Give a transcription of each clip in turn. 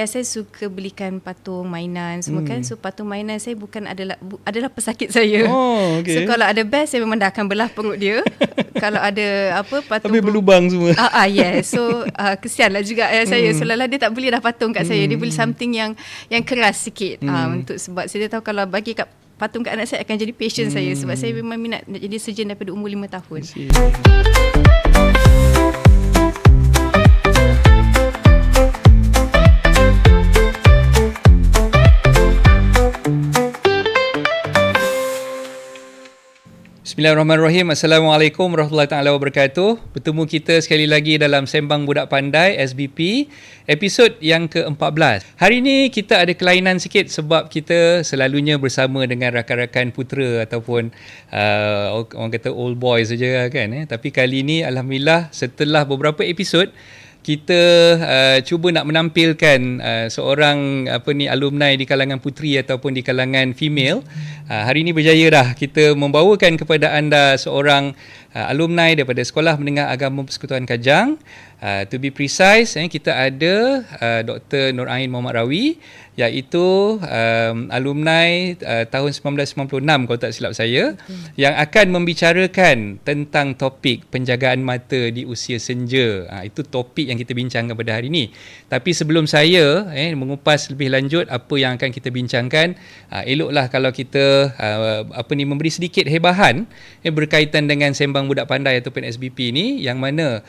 Saya suka belikan patung mainan semua kan. So patung mainan saya bukan adalah pesakit saya. Oh, okay. So kalau ada best saya memang dah akan belah perut dia. Kalau ada patung habis berlubang semua. Yes. So kesianlah juga saya. So lala dia tak beli dah patung kat saya. Dia beli something yang keras sikit. Untuk sebab saya tahu kalau bagi kat patung kat anak saya akan jadi passion saya. Sebab saya memang minat nak jadi surgeon daripada umur 5 tahun. Bismillahirrahmanirrahim. Assalamualaikum warahmatullahi taala wabarakatuh. Bertemu kita sekali lagi dalam Sembang Budak Pandai SBP, episod yang ke-14. Hari ini kita ada kelainan sikit sebab kita selalunya bersama dengan rakan-rakan putera ataupun orang kata old boys saja kan. Tapi kali ini alhamdulillah setelah beberapa episod kita cuba nak menampilkan seorang alumni di kalangan puteri ataupun di kalangan female. Hari ini berjaya dah kita membawakan kepada anda seorang alumni daripada Sekolah Menengah Agama Persekutuan Kajang. To be precise, kita ada Dr. Nur Ain Muhammad Rawi, iaitu alumni tahun 1996 kalau tak silap saya, yang akan membicarakan tentang topik penjagaan mata di usia senja. Itu topik yang kita bincangkan pada hari ini. Tapi sebelum saya mengupas lebih lanjut apa yang akan kita bincangkan, eloklah kalau kita memberi sedikit hebahan berkaitan dengan Sembang Budak Pandai ataupun SBP ni, yang mana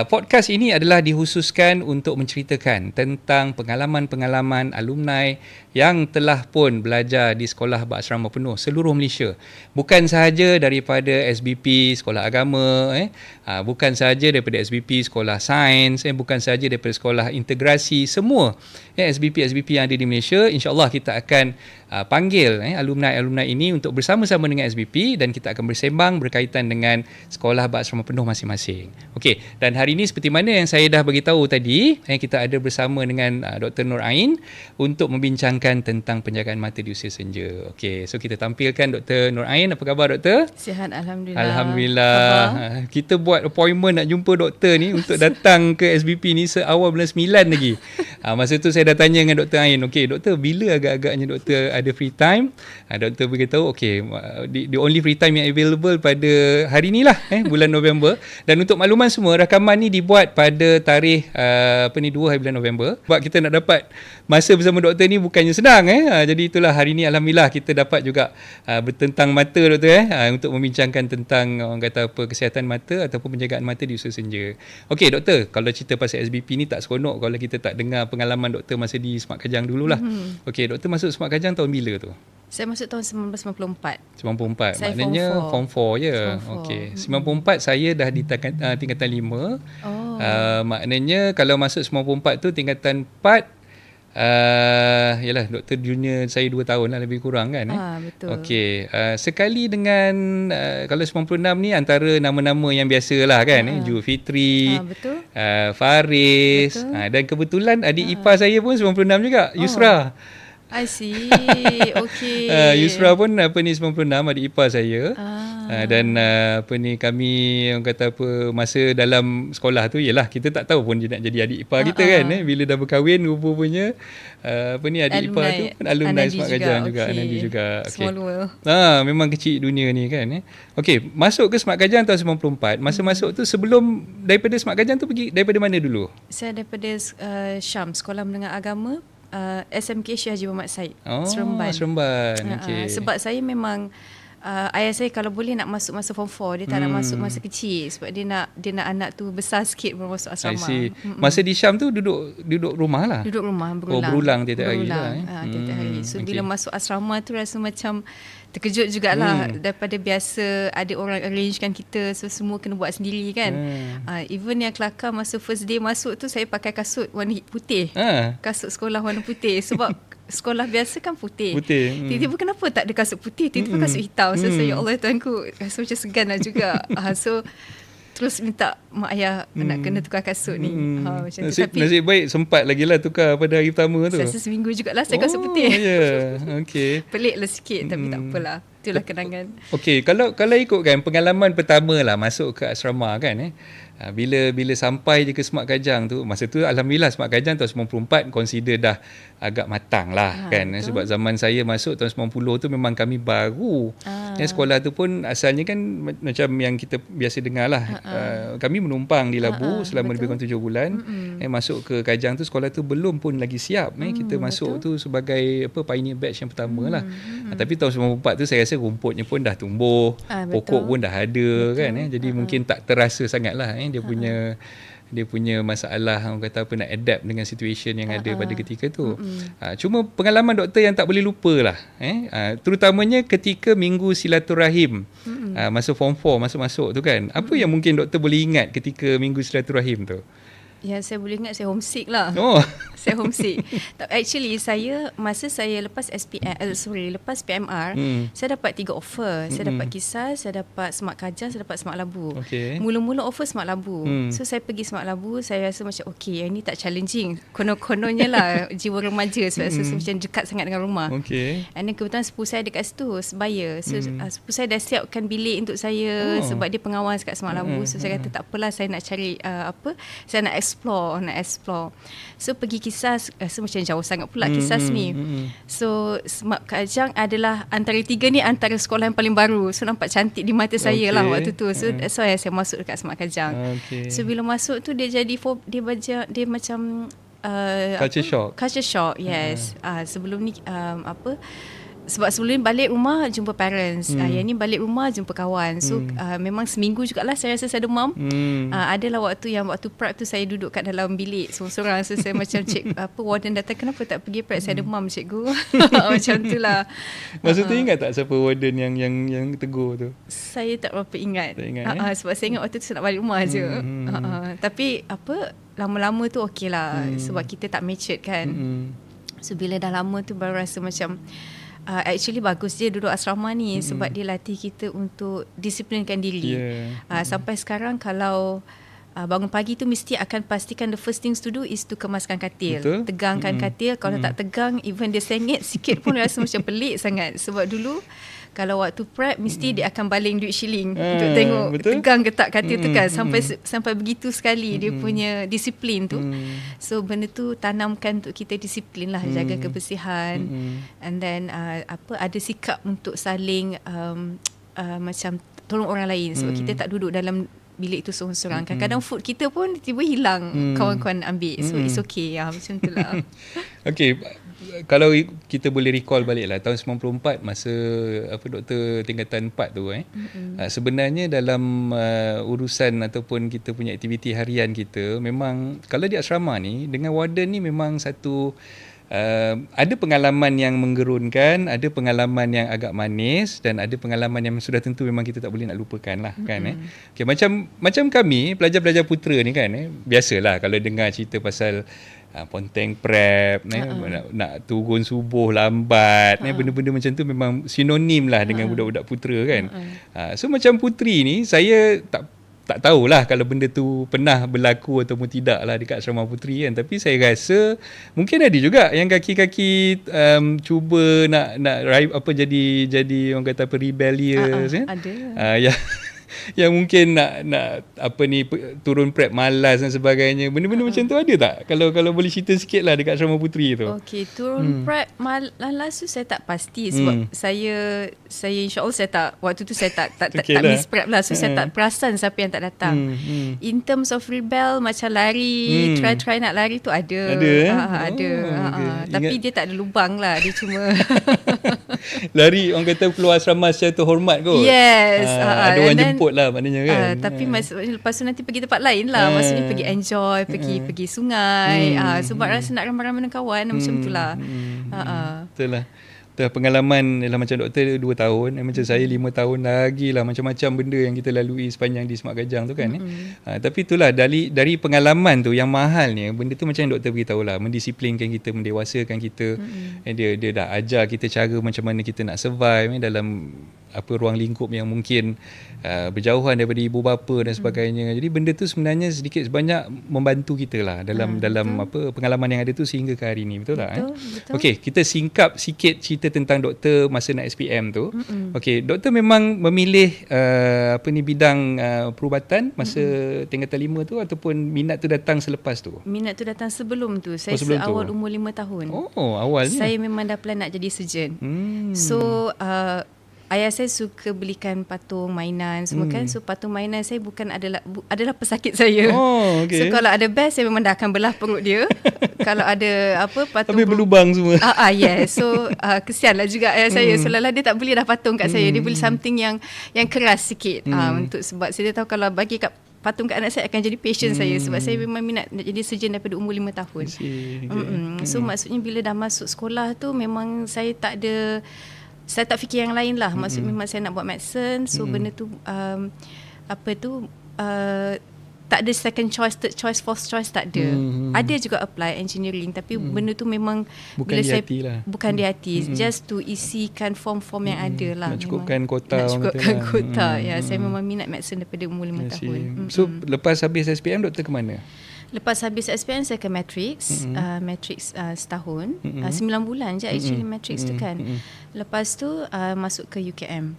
podcast ini adalah dikhususkan untuk menceritakan tentang pengalaman-pengalaman alumni yang telah pun belajar di sekolah berasrama penuh seluruh Malaysia. Bukan sahaja daripada SBP Sekolah Agama, bukan sahaja daripada SBP Sekolah Sains, bukan sahaja daripada Sekolah Integrasi, semua SBP-SBP yang ada di Malaysia. InsyaAllah kita akan panggil alumni-alumni ini untuk bersama-sama dengan SBP dan kita akan bersembang berkaitan dengan sekolah berasrama penuh masing-masing. Okey, dan hari ini seperti mana yang saya dah beritahu tadi, kita ada bersama dengan Dr. Nur Ain untuk membincangkan tentang penjagaan mata di usia senja. Okey, so kita tampilkan Dr. Nur Ain. Apa khabar doktor? Sihat alhamdulillah. Alhamdulillah. Kita buat appointment nak jumpa doktor ni untuk datang ke SBP ni seawal bulan 9 lagi. Masa tu saya dah tanya dengan Dr. Ain, okey doktor, bila agak-agaknya doktor ada free time? Doktor beritahu okey, the only free time yang available pada hari ni lah, bulan November. Dan untuk makluman semua, rakaman ni dibuat pada tarikh 2 hari bulan November. Sebab kita nak dapat masa bersama doktor ni bukannya senang. Jadi itulah hari ni alhamdulillah kita dapat juga bertentang mata doktor untuk membincangkan tentang orang kata apa, kesihatan mata ataupun penjagaan mata di usia senja. Okey doktor, kalau cerita pasal SBP ni tak seronok kalau kita tak dengar pengalaman doktor masa di Smart Kajang dululah. Okey, doktor masuk Smart Kajang tahun bila tu? Saya masuk tahun 1994. 94. Saya Maknanya form 4 je. Okey. 94 saya dah di tingkatan 5. Maknanya kalau masuk 94 tu tingkatan 4, yalah doktor junior saya 2 tahun lah lebih kurang kan. Betul. Okey, sekali dengan kalau 96 ni antara nama-nama yang biasalah kan, Julfitri, betul. Faris, dan kebetulan adik ipar saya pun 96 juga, Yusra. I see. Okey. Yusra pun 96 adik ipar saya. Dan kami orang kata apa, masa dalam sekolah tu ialah kita tak tahu pun dia nak jadi adik ipar kita kan. Bila dah berkahwin rupanya adik ipar tu pun alumni Smart Kajang juga, Anandi juga. Small world. Memang kecil dunia ni kan. Okey, masuk ke Smart Kajang tahun 94. Masa masuk tu, sebelum daripada Smart Kajang tu pergi daripada mana dulu? Saya daripada Syam, Sekolah Menengah Agama, SMK Syekh Haji Muhammad Said, Seremban. Okay. Sebab saya memang ayah saya kalau boleh nak masuk masa form 4, dia tak nak masuk masa kecil sebab dia nak anak tu besar sikit baru masuk asrama. Masa di Syam tu duduk rumah lah. Duduk rumah berulang. Berulang tiap hari lah. Tiap hari. So bila masuk asrama tu rasa macam terkejut jugalah. Daripada biasa ada orang arrangekan kita, so semua kena buat sendiri kan. Even yang kelakar masa first day masuk tu, saya pakai kasut warna putih. Kasut sekolah warna putih sebab sekolah biasa kan putih. Tiba-tiba kenapa tak ada kasut putih, tiba-tiba kasut hitam. So saya, ya Allah Tuhanku, rasa macam segan lah juga. So terus minta mak ayah nak kena tukar kasut ni. Macam nasib baik sempat lagi lah tukar pada hari pertama tu. Saya rasa seminggu jugalah saya kasut putih. Okay. Pelik lah sikit tapi tak apalah. Itulah kenangan. Okey, kalau ikutkan pengalaman pertama lah masuk ke asrama kan, Bila sampai je ke Smart Kajang tu, masa tu alhamdulillah Smart Kajang tahun 94 consider dah agak matang lah kan. Betul. Sebab zaman saya masuk tahun 90 tu memang kami baru. Sekolah tu pun asalnya kan macam yang kita biasa dengar lah. Kami menumpang di Labu selama lebih kurang 7 bulan. Masuk ke Kajang tu, sekolah tu belum pun lagi siap. Kita masuk tu sebagai pioneer batch yang pertama lah. Tapi tahun 94 tu saya rasa rumputnya pun dah tumbuh, pokok pun dah ada kan. Jadi mungkin tak terasa sangat lah dia punya masalah, orang kata apa, nak adapt dengan situation yang ada pada ketika tu. Cuma pengalaman doktor yang tak boleh lupa lah, terutamanya ketika minggu silaturahim, masa form 4 masuk-masuk tu kan. Apa yang mungkin doktor boleh ingat ketika minggu silaturahim tu? Yang saya boleh ingat, saya homesick lah. Saya homesick. Actually masa saya lepas lepas PMR, saya dapat 3 offer. Saya dapat Kisar, saya dapat Smart Kajang, saya dapat Smart Labu. Mula-mula offer Smart Labu. So saya pergi Smart Labu, saya rasa macam okay, yang ni tak challenging. Konon-kononnya lah jiwa remaja, sebab rasa macam dekat sangat dengan rumah. And then kebetulan sepupu saya dekat situ, sebaya. So sepupu saya dah siapkan bilik untuk saya, sebab dia pengawas kat Smart Labu. So saya kata tak apalah, saya nak cari saya nak explore. So pergi Kisar, so macam jauh sangat pula Kisar ni. So Smart Kajang adalah antara 3 ni, antara sekolah yang paling baru. So nampak cantik di mata saya lah waktu tu. So that's why saya masuk dekat Smart Kajang. So bila masuk tu dia jadi dia macam culture shock, yes. Sebelum ni sebab sebelum ni balik rumah jumpa parents, yang ni balik rumah jumpa kawan. So memang seminggu jugalah saya rasa saya demam. Adalah waktu prep tu saya duduk kat dalam bilik sorang-sorang. So saya macam warden datang, kenapa tak pergi prep, saya demam cikgu. Macam tu lah. Masa tu ingat tak siapa warden yang tegur tu? Saya tak berapa ingat. Sebab saya ingat waktu tu saya nak balik rumah je. Tapi lama-lama tu okey lah, sebab kita tak matured kan. So bila dah lama tu baru rasa macam actually bagus je duduk asrama ni, sebab dia latih kita untuk disiplinkan diri. Sampai sekarang kalau bangun pagi tu mesti akan pastikan the first things to do is to kemaskan katil. Tegangkan katil. Kalau tak tegang, even dia sengit sikit pun rasa macam pelik sangat. Sebab dulu kalau waktu prep mesti dia akan baling duit shilling untuk tengok tegang ke tak katil tu kan. Sampai begitu sekali dia punya disiplin tu. So benda tu tanamkan untuk kita disiplin lah, jaga kebersihan. And then ada sikap untuk saling macam tolong orang lain, sebab kita tak duduk dalam bilik tu seorang-seorang. Kadang-kadang food kita pun tiba hilang, kawan-kawan ambil. So it's okay macam tu lah. Okay, kalau kita boleh recall balik lah tahun 94 masa doktor tingkatan 4 tu sebenarnya dalam urusan ataupun kita punya aktiviti harian kita, memang kalau di asrama ni dengan warden ni memang satu ada pengalaman yang menggerunkan, ada pengalaman yang agak manis, dan ada pengalaman yang sudah tentu memang kita tak boleh nak lupakan lah kan. Okay, macam kami pelajar-pelajar putera ni kan, biasalah kalau dengar cerita pasal ponteng prep, nak turun subuh lambat, benda-benda macam tu memang sinonim lah dengan budak-budak putera kan. So macam puteri ni, saya tak tahulah kalau benda tu pernah berlaku ataupun tidak lah dekat asrama puteri kan. Tapi saya rasa mungkin ada juga yang kaki-kaki cuba nak jadi orang kata rebellious kan. Ada. Yang mungkin nak turun prep malas dan sebagainya. Benda-benda macam tu ada tak? Kalau boleh cerita sikit lah dekat asrama puteri tu. Okey, turun prep malas tu saya tak pasti, sebab saya insya-Allah saya tak, waktu tu saya tak miss prep lah. So saya tak perasan siapa yang tak datang. In terms of rebel, macam lari, try nak lari tu ada. Ada. Tapi dia tak ada lubang lah, dia cuma lari orang kata keluar asrama secara terhormat kot. Yes. Ada orang jemput lah maknanya kan. Tapi lepas tu nanti pergi tempat lain lah. Maksudnya pergi enjoy, pergi sungai. Sebab rasa nak ramai-ramai dengan kawan macam tu lah. Betul lah. Pengalaman ialah macam doktor 2 tahun, macam saya 5 tahun lagi lah, macam-macam benda yang kita lalui sepanjang di Smart Kajang tu kan. Tapi itulah dari pengalaman tu yang mahalnya, benda tu macam yang doktor beritahu lah, mendisiplinkan kita, mendewasakan kita. Dia dah ajar kita cara macam mana kita nak survive dalam ruang lingkup yang mungkin berjauhan daripada ibu bapa dan sebagainya. Jadi benda tu sebenarnya sedikit sebanyak membantu kita lah dalam pengalaman yang ada tu sehingga ke hari ni. Betul tak? Betul. Okey, kita singkap sikit cerita tentang doktor masa nak SPM tu. Okey, doktor memang memilih bidang perubatan masa tingkatan 5 tu ataupun minat tu datang selepas tu? Minat tu datang sebelum tu. Saya sebelum seawal tu. umur 5 tahun. Oh, awalnya. Saya memang dah plan nak jadi surgeon. So ayah saya suka belikan patung mainan semua kan. So patung mainan saya bukan adalah pesakit saya. Oh, okay. So kalau ada best saya memang dah akan belah perut dia. Kalau ada patung tapi berlubang semua. Yes. So kesianlah juga ayah saya. So lala dia tak beli dah patung kat saya. Dia beli something yang keras sikit. Untuk sebab saya tahu kalau bagi kat patung kat anak saya akan jadi passion saya sebab saya memang minat nak jadi surgeon daripada umur 5 tahun. So maksudnya bila dah masuk sekolah tu memang saya tak fikir yang lain lah. Maksudnya memang saya nak buat medicine. So benda tu tak ada second choice, third choice, fourth choice, tak ada. Ada juga apply engineering tapi benda tu memang bukan di hati lah. Bukan di hati. Just to isikan form-form yang ada lah. Nak cukupkan kota. Nak cukupkan kota. Ya, saya memang minat medicine daripada umur 5 tahun. So lepas habis SPM doktor ke mana? Lepas habis SPM saya ke Matrix. Matrix setahun. 9 bulan je actually Matrix tu kan. Lepas tu masuk ke UKM.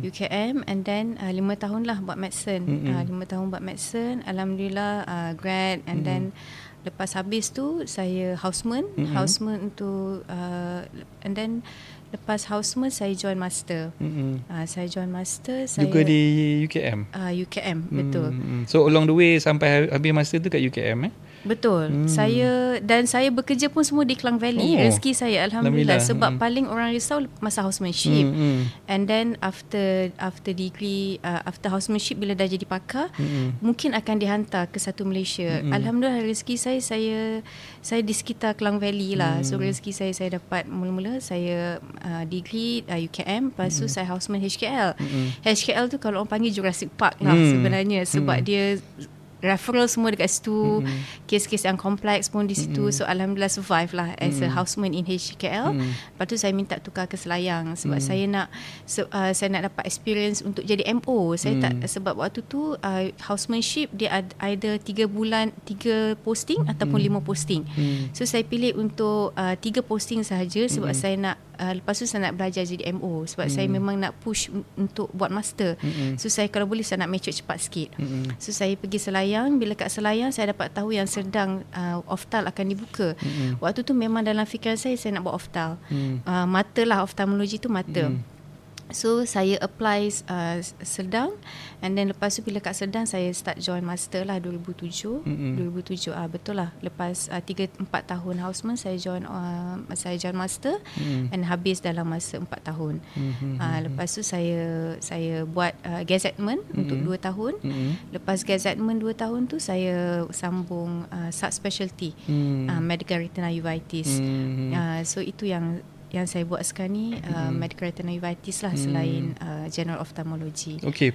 UKM and then 5 tahun lah buat medicine. 5 tahun buat medicine. Alhamdulillah grad and then lepas habis tu saya houseman untuk and then lepas houseman saya join master. Saya join master. Juga di UKM? UKM, betul. So along the way sampai habis master tu kat UKM Betul. Saya bekerja pun semua di Klang Valley. Rezeki saya Alhamdulillah. Sebab paling orang risau masa housemanship. And then after degree, after housemanship bila dah jadi pakar, mungkin akan dihantar ke satu Malaysia. Alhamdulillah rezeki saya di sekitar Klang Valley lah. So rezeki saya dapat mula-mula saya degree UKM, lepas tu saya houseman HKL. HKL tu kalau orang panggil Jurassic Park lah sebenarnya sebab dia referral semua dekat situ, kes-kes yang kompleks pun di situ. So Alhamdulillah survive lah as a houseman in HKL. Lepas tu saya minta tukar ke Selayang sebab saya nak dapat experience untuk jadi MO. Saya tak, sebab waktu tu housemanship dia either 3 bulan 3 posting ataupun 5 posting. So saya pilih untuk 3 posting sahaja sebab saya nak lepas tu saya nak belajar jadi MO sebab saya memang nak push untuk buat master. So saya kalau boleh saya nak mature cepat sikit. So saya pergi Selayang. Bila kat Selayang saya dapat tahu yang Serdang oftal akan dibuka. Waktu tu memang dalam fikiran saya nak buat oftal. Mata lah, oftalmologi tu mata. So saya apply Serdang and then lepas tu bila kat Serdang saya start join master lah 2007. 2007 betul lah. Lepas 3-4 tahun houseman saya join master and habis dalam masa 4 tahun. Lepas tu saya buat gazettement untuk 2 tahun. Lepas gazettement 2 tahun tu saya sambung subspecialty medical retinal uveitis. So itu yang saya buat sekarang ni medical retinal uveitis lah selain general ophthalmology. Okay.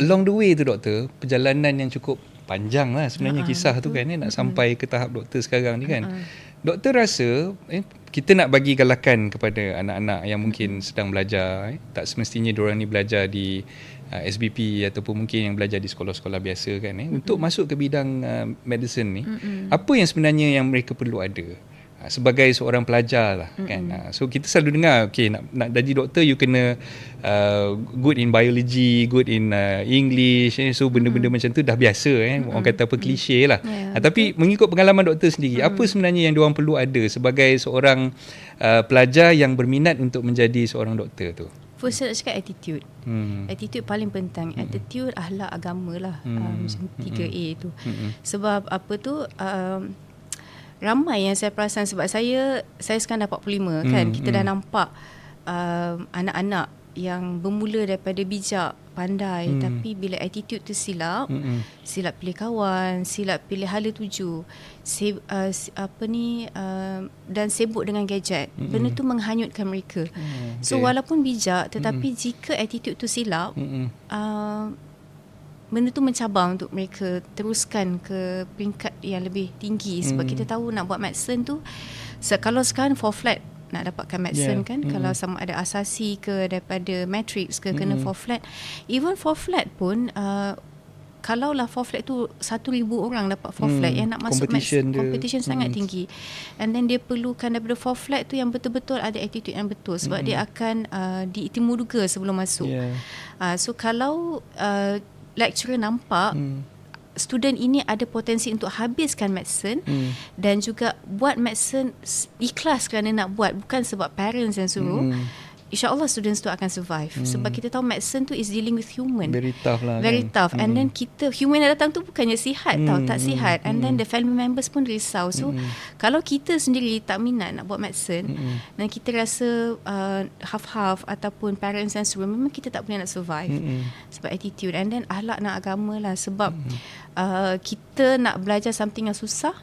Along the way tu doktor, perjalanan yang cukup panjang lah sebenarnya kisah tu kan nak sampai ke tahap doktor sekarang ni kan. Doktor rasa kita nak bagi galakan kepada anak-anak yang mungkin sedang belajar, tak semestinya diorang ni belajar di SBP ataupun mungkin yang belajar di sekolah-sekolah biasa kan untuk masuk ke bidang medicine ni. Apa yang sebenarnya yang mereka perlu ada sebagai seorang pelajar lah kan. So kita selalu dengar nak jadi doktor you kena good in biology, good in English, so benda-benda macam tu dah biasa orang kata apa klise lah. Tapi mengikut pengalaman doktor sendiri, apa sebenarnya yang diorang perlu ada sebagai seorang pelajar yang berminat untuk menjadi seorang doktor tu? First saya nak cakap attitude. Attitude paling penting. Attitude, akhlak, agama lah. Macam 3A tu. Sebab apa tu ramai yang saya perasan sebab saya sekarang dah 45 kan. Kita dah nampak anak-anak yang bermula daripada bijak, pandai tapi bila attitude tu silap pilih kawan, silap pilih hala tuju, dan sibuk dengan gadget. Benda tu menghanyutkan mereka. So walaupun bijak tetapi jika attitude tu silap, benda tu mencabar untuk mereka teruskan ke peringkat yang lebih tinggi. Sebab kita tahu nak buat medicine tu kalau sekarang for flat nak dapatkan medicine kan. Kalau sama ada asasi ke daripada matrix ke kena 4 flat. Even 4 flat pun kalau lah 4 flat tu 1,000 orang dapat 4 flat yang nak masuk competition sangat tinggi. And then dia perlukan daripada 4 flat tu yang betul-betul ada attitude yang betul sebab dia akan diitimu-duga sebelum masuk. So kalau lecturer nampak student ini ada potensi untuk habiskan medicine dan juga buat medicine ikhlas kerana nak buat, bukan sebab parents yang suruh, InsyaAllah students tu akan survive. Sebab kita tahu medicine tu is dealing with human. Very tough lah. Very tough. And then kita, human yang datang tu bukannya sihat tau, tak sihat. And then the family members pun risau. So kalau kita sendiri tak minat nak buat medicine dan kita rasa half-half ataupun parents yang suruh, memang kita tak boleh nak survive. Sebab attitude. And then ahlak dan agama lah. Sebab kita nak belajar something yang susah,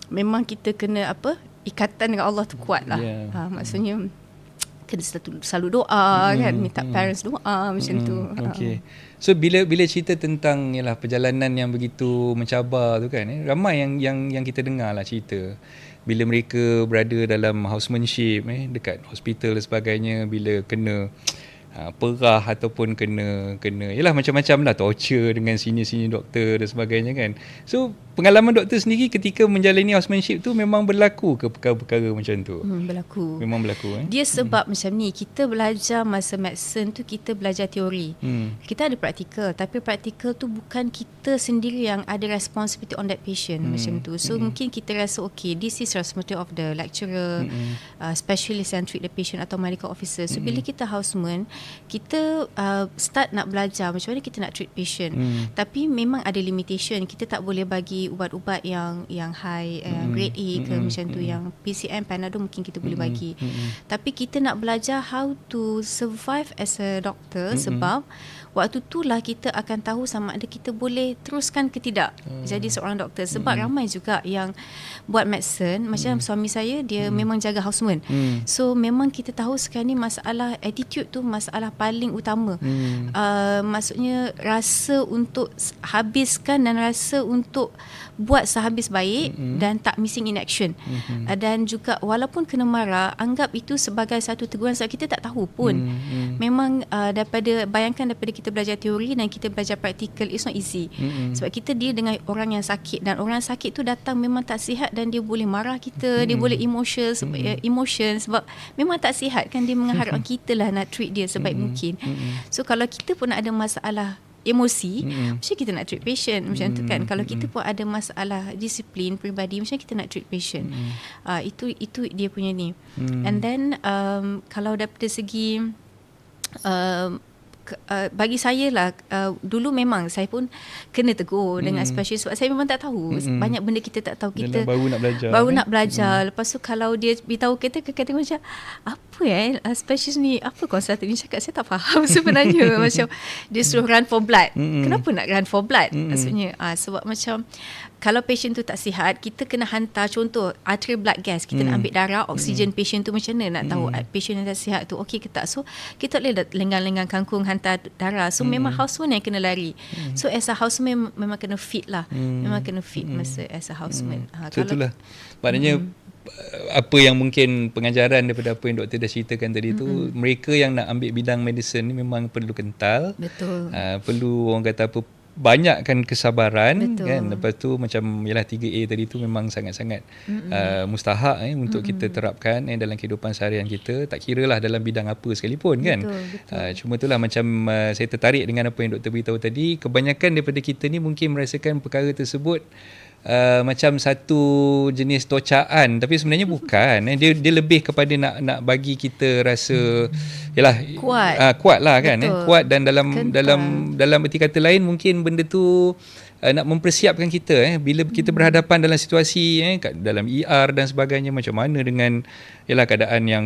memang kita kena ikatan dengan Allah tu kuat lah. Maksudnya kena selalu doa kan, minta parents doa macam tu. Okay. So bila cerita tentang yalah perjalanan yang begitu mencabar tu kan, ramai yang kita dengar lah cerita bila mereka berada dalam housemanship dekat hospital dan sebagainya, bila kena perah ataupun kena yalah macam-macam lah, torture dengan senior doktor dan sebagainya kan. So pengalaman doktor sendiri ketika menjalani housemanship tu memang berlaku ke perkara-perkara macam tu? Berlaku. Memang berlaku Dia sebab macam ni, kita belajar masa medicine tu kita belajar teori. Kita ada praktikal, tapi praktikal tu bukan kita sendiri yang ada responsibility on that patient macam tu. So mungkin kita rasa okay, this is responsibility of the lecturer, specialist yang treat the patient atau medical officer. So bila kita houseman, kita start nak belajar macam mana kita nak treat patient. Tapi memang ada limitation. Kita tak boleh bagi ubat-ubat yang high, grade A ke macam tu. Yang PCM, Panadol mungkin kita boleh bagi. Tapi kita nak belajar how to survive as a doctor sebab waktu itulah kita akan tahu sama ada kita boleh teruskan ke tidak jadi seorang doktor. Sebab ramai juga yang buat medicine, macam suami saya, dia memang jaga houseman. So memang kita tahu sekarang ni masalah attitude tu masalah paling utama. Maksudnya rasa untuk habiskan dan rasa untuk buat sehabis baik dan tak missing in action. Dan juga walaupun kena marah, anggap itu sebagai satu teguran sebab kita tak tahu pun. Memang bayangkan daripada kita belajar teori dan kita belajar praktikal, it's not easy. Sebab kita deal dengan orang yang sakit dan orang sakit tu datang memang tak sihat dan dia boleh marah kita, dia boleh emotion sebab memang tak sihat kan, dia mengharapkan kita lah nak treat dia sebaik mungkin. So kalau kita pun ada masalah emosi, macam kita nak treat patient macam tu kan. Kalau kita pun ada masalah disiplin peribadi, macam kita nak treat patient. Itu dia punya ni. And then kalau daripada segi bagi saya lah, dulu memang saya pun kena tegur dengan specialist sebab saya memang tak tahu. Banyak benda kita tak tahu. Kita baru nak belajar. Lepas tu kalau dia beritahu kita macam apa specialist ni, apa konsultan ni cakap, saya tak faham sebenarnya. Macam dia suruh run for blood. Kenapa nak run for blood? Maksudnya sebab macam kalau patient tu tak sihat, kita kena hantar contoh arterial blood gas, kita nak ambil darah, oksigen patient tu macam mana nak tahu patient yang tak sihat tu okey ke tak. So kita boleh lenggang-lenggang kangkung hantar darah. So memang houseman yang kena lari. So as a houseman memang kena fit lah. Memang kena fit masa as a houseman. So itulah maknanya apa yang mungkin pengajaran daripada apa yang doktor dah ceritakan tadi tu, mereka yang nak ambil bidang medicine ni memang perlu kental. Betul. Perlu orang kata apa, banyakkan kesabaran. Betul. Kan. Lepas tu macam yalah 3A tadi tu memang sangat-sangat mustahak untuk kita terapkan dalam kehidupan seharian kita, tak kira lah dalam bidang apa sekalipun kan. Cuma itulah macam saya tertarik dengan apa yang doktor beritahu tadi. Kebanyakan daripada kita ni mungkin merasakan perkara tersebut macam satu jenis tocaan, tapi sebenarnya bukan. Dia lebih kepada nak bagi kita rasa yalah kuat lah kan. Kuat dan dalam erti kata lain mungkin benda tu nak mempersiapkan kita bila kita berhadapan dalam situasi dalam ER dan sebagainya, macam mana dengan yalah keadaan yang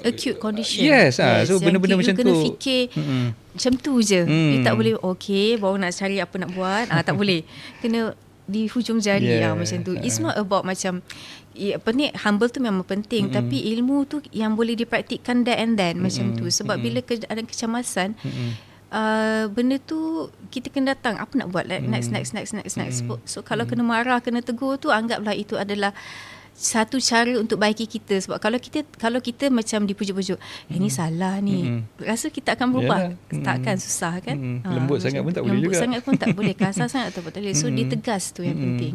acute condition. Yes, so benda-benda macam tu kena fikir macam tu je. You tak boleh okay baru nak cari apa nak buat. Tak boleh. Kena di hujung jari macam tu. It's not about macam humble tu memang penting, tapi ilmu tu yang boleh dipraktikkan there and then macam tu. Sebab bila ada kecemasan, benda tu kita kena datang apa nak buat, like next. So kalau kena marah, kena tegur tu, anggaplah itu adalah satu cara untuk baiki kita. Sebab kalau kita macam dipujuk-pujuk, ini salah ni, rasa kita akan berubah. Takkan susah kan. Lembut sangat pun tak boleh juga. Lembut sangat pun tak boleh, kasar sangat tak boleh. So dia tegas tu yang penting.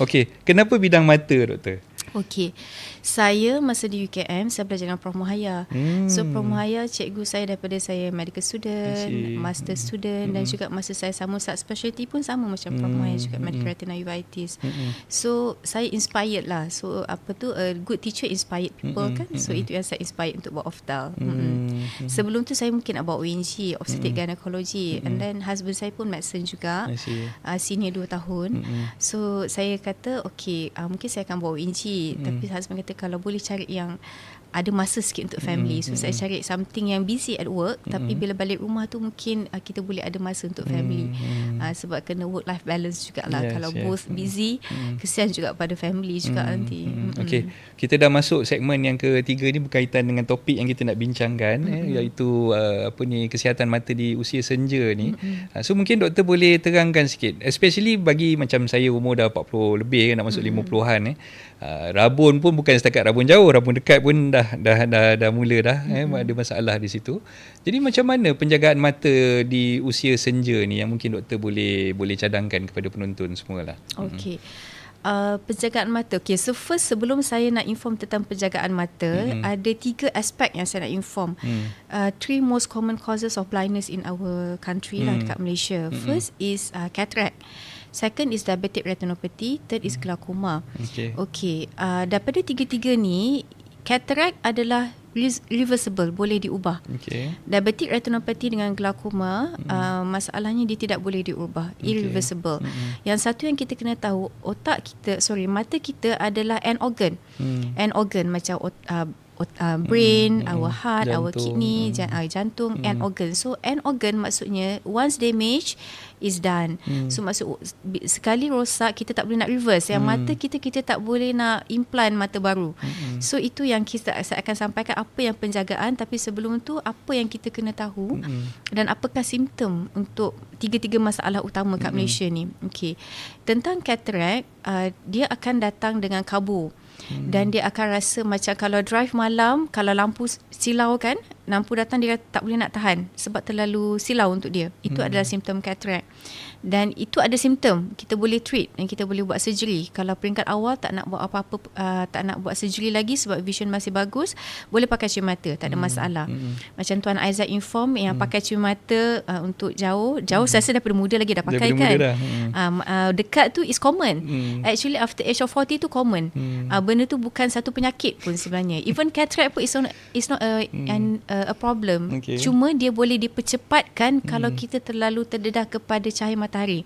Okey, kenapa bidang mata, doktor? Okey, saya masa di UKM saya belajar dengan Prof Muhaya. So Prof Muhaya cikgu saya daripada saya medical student, master student, dan juga masa saya sama subspecialty pun sama macam Prof Muhaya juga, medical retina uveitis. So saya inspired lah. So apa tu, a good teacher inspired people kan. So itu yang saya inspired untuk buat optal. Sebelum tu saya mungkin nak buat ONG, obstetric gynecology, and then husband saya pun medicine juga, senior 2 tahun. So saya kata okey, mungkin saya akan buat ONG. Tapi husband kata kalau boleh cari yang ada masa sikit untuk family. So saya cari something yang busy at work, tapi bila balik rumah tu mungkin kita boleh ada masa untuk family. Sebab kena work life balance jugalah. Kalau both busy, kesian juga pada family juga nanti. Okey, kita dah masuk segmen yang ketiga ni berkaitan dengan topik yang kita nak bincangkan, iaitu kesihatan mata di usia senja ni. So mungkin doktor boleh terangkan sikit, especially bagi macam saya umur dah 40 lebih kan, nak masuk 50-an rabun pun bukan setakat rabun jauh, rabun dekat pun dah mula ada masalah di situ. Jadi macam mana penjagaan mata di usia senja ni yang mungkin doktor boleh cadangkan kepada penonton semualah. Okey. Penjagaan mata. Okay, so first sebelum saya nak inform tentang penjagaan mata, ada 3 aspek yang saya nak inform. 3 most common causes of blindness in our country lah dekat Malaysia. First is cataract. Second is diabetic retinopathy. Third is glaucoma. Okay. Daripada 3 ni, cataract adalah reversible, boleh diubah. Diabetic retinopathy dengan glaucoma, masalahnya dia tidak boleh diubah, irreversible. Yang satu yang kita kena tahu, mata kita adalah an organ. An organ macam brain, our heart, jantung, our kidney, jantung, an organ. So an organ maksudnya once damaged is done. So sekali rosak, kita tak boleh nak reverse. Yang mata kita tak boleh nak implant mata baru. So itu yang saya akan sampaikan apa yang penjagaan, tapi sebelum tu apa yang kita kena tahu dan apakah simptom untuk 3 masalah utama kat Malaysia ni. Okay. Tentang cataract, dia akan datang dengan kabur. Dan dia akan rasa macam kalau drive malam, kalau lampu silau kan, lampu datang dia tak boleh nak tahan sebab terlalu silau untuk dia. Itu adalah simptom cataract. Dan itu ada simptom, kita boleh treat dan kita boleh buat surgery. Kalau peringkat awal tak nak buat apa-apa, tak nak buat surgery lagi sebab vision masih bagus, boleh pakai cermin mata, tak ada masalah. Macam Tuan Aizat inform yang pakai cermin mata untuk jauh saya rasa daripada muda lagi dah pakai kan. Dekat tu is common. Actually after age of 40 tu common. Benda tu bukan satu penyakit pun sebenarnya. Even cataract pun is not a problem. Cuma dia boleh dipercepatkan kalau kita terlalu terdedah kepada cahaya matahari.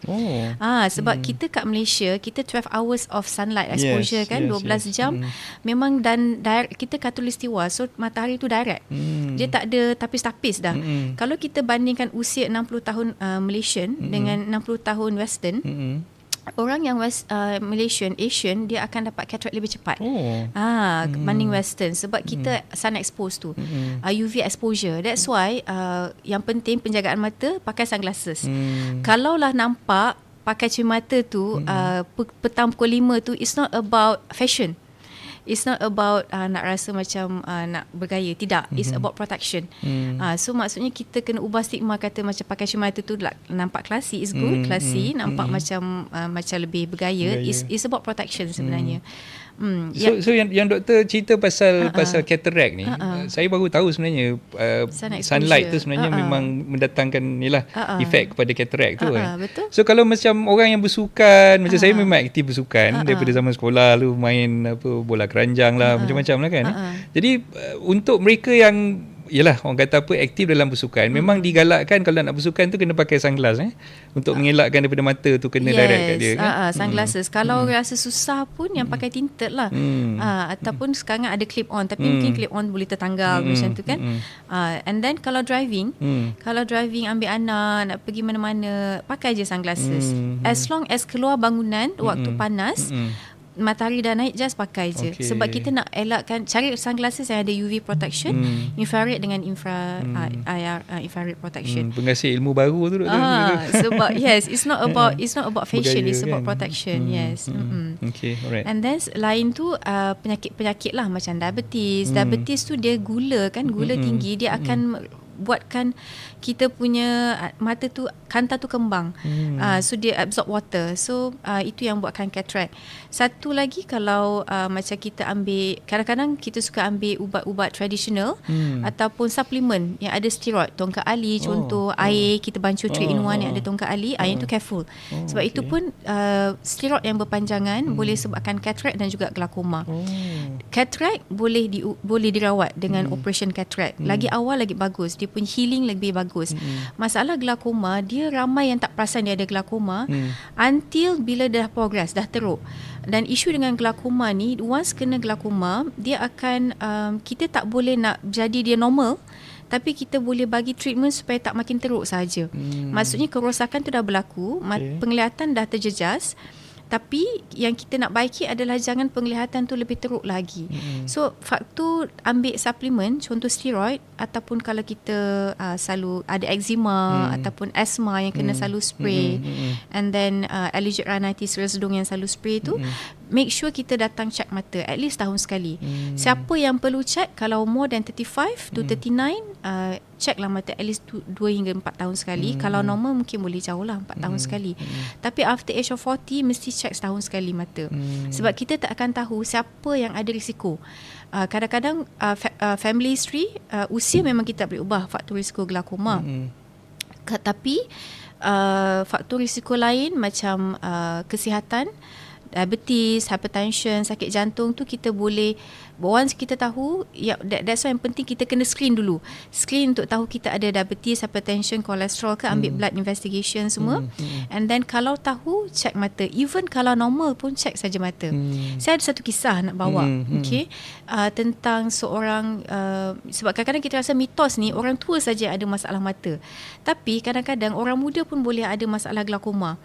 Sebab kita kat Malaysia, kita 12 hours of sunlight exposure kan, 12 jam. Memang dan kita khatulistiwa, so matahari tu direct. Dia tak ada tapis-tapis dah. Kalau kita bandingkan usia 60 tahun Malaysian dengan 60 tahun Western, orang yang Malaysian, Asian, dia akan dapat cataract lebih cepat banding Western sebab kita sun exposed tu, UV exposure. That's why yang penting penjagaan mata, pakai sunglasses. Kalaulah nampak pakai cermin mata tu petang pukul 5 tu, it's not about fashion. It's not about nak rasa macam nak bergaya. Tidak. It's about protection. So maksudnya kita kena ubah stigma, kata macam pakai cermin mata tu nampak classy, is good, classy, nampak macam lebih bergaya. It's about protection sebenarnya. So yang doktor cerita pasal cataract ni, saya baru tahu sebenarnya sunlight tu sebenarnya memang mendatangkan efek kepada cataract tu kan. Betul. So kalau macam orang yang bersukan, macam saya memang aktif bersukan daripada zaman sekolah, lalu main bola keranjang lah, macam-macam lah kan. Jadi untuk mereka yang orang kata aktif dalam bersukan, memang digalakkan kalau nak bersukan tu kena pakai sunglass untuk mengelakkan daripada mata tu kena direct kat dia kan. Sunglasses. Kalau rasa susah pun yang pakai tinted lah. Ataupun sekarang ada clip on, tapi mungkin clip on boleh tertanggal macam tu kan. And then kalau driving ambil anak nak pergi mana-mana, pakai je sunglasses. As long as keluar bangunan waktu panas, matahari dah naik, just pakai je. Sebab kita nak elakkan, cari sunglasses yang ada UV protection, infrared dengan infrared protection. Pengasih ilmu baru tu sebab yes, it's not about fashion, it's about protection. Yes. Okay, alright. And then lain tu penyakit-penyakit lah macam diabetes. Diabetes tu dia gula kan, gula tinggi, dia akan buatkan kita punya mata tu, kanta tu kembang. So dia absorb water. So itu yang buatkan cataract. Satu lagi, kalau macam kita ambil, kadang-kadang kita suka ambil ubat-ubat tradisional ataupun suplemen yang ada steroid, tongkat ali contoh, air kita bancuh 3-in-1 yang ada tongkat ali, yang tu careful. Sebab itu pun steroid yang berpanjangan boleh sebabkan cataract dan juga glaucoma. Cataract boleh dirawat dengan operation cataract. Lagi awal lagi bagus, dia punya healing lebih bagus. Masalah glaucoma, dia ramai yang tak perasan dia ada glaucoma until bila dah progress, dah teruk. Dan isu dengan glaucoma ni, once kena glaucoma, dia akan kita tak boleh nak jadi dia normal, tapi kita boleh bagi treatment supaya tak makin teruk saja. Maksudnya kerosakan tu dah berlaku, penglihatan dah terjejas, tapi yang kita nak baiki adalah jangan penglihatan tu lebih teruk lagi. So faktor ambil suplemen, contoh steroid, ataupun kalau kita selalu ada eczema ataupun asma yang kena selalu spray, and then allergic rhinitis, resdung yang selalu spray tu, make sure kita datang check mata at least tahun sekali. Siapa yang perlu check, kalau more than 35 to 39, check lah mata at least 2 hingga 4 tahun sekali. Kalau normal mungkin boleh jauh lah 4 tahun sekali. Tapi after age of 40 mesti check setahun sekali mata. Sebab kita tak akan tahu siapa yang ada risiko. Kadang-kadang family history, usia memang kita tak boleh ubah faktor risiko glaucoma. Tapi faktor risiko lain macam kesihatan, diabetes, hypertension, sakit jantung tu kita boleh, once kita tahu, that's why yang penting kita kena screen dulu. Screen untuk tahu kita ada diabetes, hypertension, kolesterol ke, ambil blood investigation semua. And then kalau tahu, check mata. Even kalau normal pun check saja mata. Saya ada satu kisah nak bawa, tentang seorang, sebab kadang-kadang kita rasa mitos ni orang tua saja ada masalah mata. Tapi kadang-kadang orang muda pun boleh ada masalah glaucoma.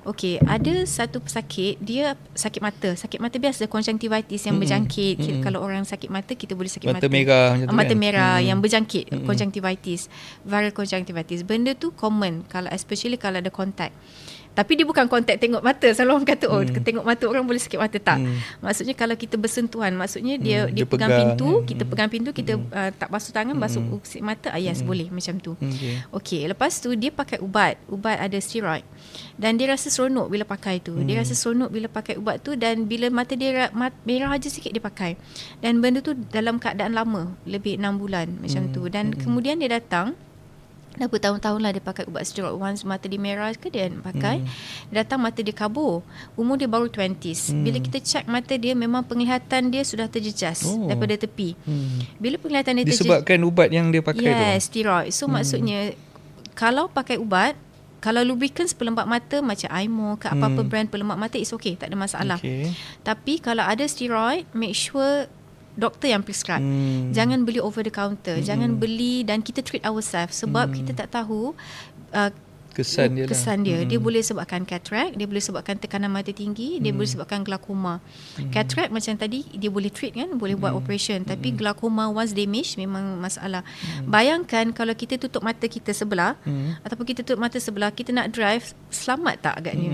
Okey, ada satu pesakit, dia sakit mata. Sakit mata biasa, conjunctivitis yang berjangkit. Kalau orang sakit mata, kita boleh sakit mata. Mata merah yang berjangkit, conjunctivitis, viral conjunctivitis. Benda tu common, especially kalau ada kontak. Tapi dia bukan kontak tengok mata. Selalu orang kata, tengok mata orang boleh sakit mata. Tak. Maksudnya kalau kita bersentuhan, maksudnya dia pegang pintu, kita pegang pintu, kita tak basuh tangan, basuh usik mata, yes, boleh macam tu. Okey, lepas tu dia pakai ubat ada steroid. Dan dia rasa seronok bila pakai tu. Dia rasa seronok bila pakai ubat tu, dan bila mata dia merah aja sikit dia pakai. Dan benda tu dalam keadaan lama, lebih 6 bulan macam tu. Dan kemudian dia datang, dah bertahun-tahun lah dia pakai ubat steroid. Once mata dia merah ke dia pakai, dia datang mata dia kabur. Umur dia baru 20s. Bila kita check mata dia, memang penglihatan dia sudah terjejas daripada tepi. Bila penglihatan dia disebabkan ubat yang dia pakai tu? Yes, steroid. So maksudnya, kalau pakai ubat, kalau lubricants pelembab mata macam Imo ke apa-apa brand pelembab mata, it's okay, tak ada masalah. Tapi kalau ada steroid, make sure doktor yang prescribe. Jangan beli over the counter. Jangan beli dan kita treat ourselves. Sebab kita tak tahu kesan dia. Dia boleh sebabkan cataract, dia boleh sebabkan tekanan mata tinggi, dia boleh sebabkan glaucoma. Cataract macam tadi, dia boleh treat kan, boleh buat operation. Tapi glaucoma once damage memang masalah. Bayangkan kalau kita tutup mata kita sebelah, ataupun kita tutup mata sebelah, kita nak drive, selamat tak agaknya?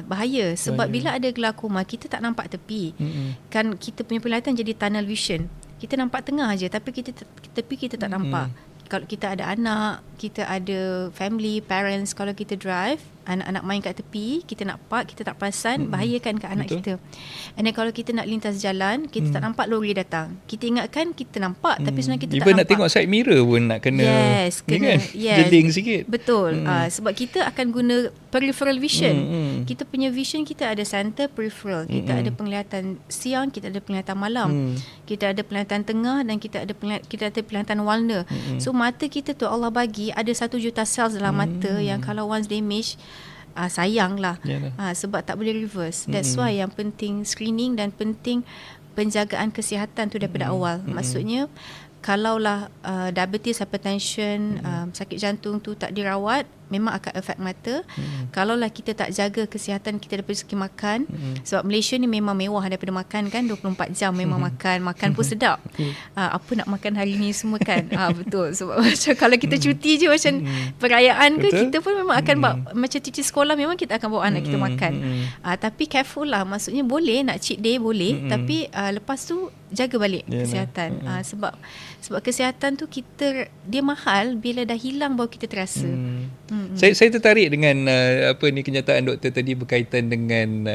Bahaya. Sebab bila ada glaucoma, kita tak nampak tepi. Kan kita punya penglihatan jadi tunnel vision. Kita nampak tengah aja, tapi tepi kita tak nampak. Kalau kita ada anak, kita ada family, parents, kalau kita drive, anak-anak main kat tepi, kita nak park, kita tak perasan, bahayakan kat anak kita. And then kalau kita nak lintas jalan, kita tak nampak lori datang. Kita ingatkan kita nampak, tapi sebenarnya kita tak nampak. Even nak tengok side mirror pun nak kena, kena jeling sikit. Betul. Sebab kita akan guna peripheral vision. Kita punya vision, kita ada center peripheral. Kita ada penglihatan siang, kita ada penglihatan malam. Kita ada penglihatan tengah, dan kita ada penglihatan warna. So mata kita tu Allah bagi ada 1 juta cells dalam mata yang kalau once damage, sayang lah. Sebab tak boleh reverse. That's why yang penting screening dan penting penjagaan kesihatan tu daripada awal. Maksudnya kalaulah diabetes, hypertension, sakit jantung tu tak dirawat, memang akan affect mata. Kalaulah kita tak jaga kesihatan kita daripada segi makan, sebab Malaysia ni memang mewah daripada makan kan, 24 jam memang makan pun sedap. Apa nak makan hari ni semua kan. Betul. Sebab macam kalau kita cuti je macam perayaan ke, kita pun memang akan macam cuti sekolah, memang kita akan bawa anak kita makan. Tapi careful lah, maksudnya boleh nak cheat day boleh, tapi lepas tu jaga balik kesihatan. Sebab kesihatan tu dia mahal, bila dah hilang baru kita terasa. Saya tertarik dengan kenyataan doktor tadi berkaitan dengan